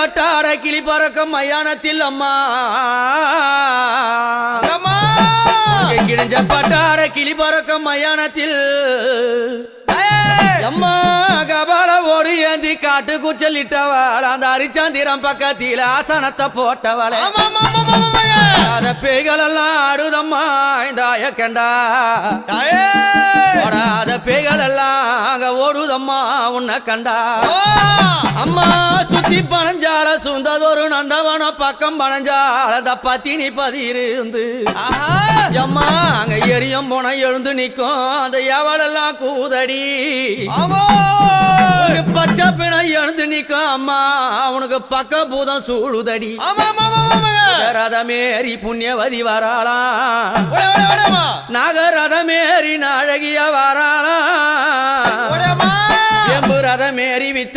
பட்டார கிளி பறக்கும் மயானத்தில் அம்மா கிழிஞ்ச பட்டார கிளி பறக்கும் மயானத்தில் அம்மா கபால ஓடி ஏந்தி காட்டு குச்சலிட்டவள் அந்த அரிச்சந்திரம் பக்கத்தில் ஆசனத்தை போட்டவள் அத பேய்கள் எல்லாம் ஆடுதம்மா இந்த கண்டா ஓடாத பேய்கள் எல்லாம் அங்க ஓடுதம்மா உன்னை கண்டா அம்மா சுத்தி பனஞ்சால சுந்ததொரு நந்தவன பக்கம் பனஞ்சால அந்த பத்தினி பதியிருந்து அம்மா அங்க எரியும் போன எழுந்து நிக்கும் அந்த எவளெல்லாம் கூதடி பச்சை பிணை எழுந்து நிக்கும் அம்மா உனக்கு பக்க பூதம் சூழுதடி ரதமேறி புண்ணியவதி வராளாம் நாகரதமேறி நாழகிய வராளாம் எம்பு ரதமேறி வித்த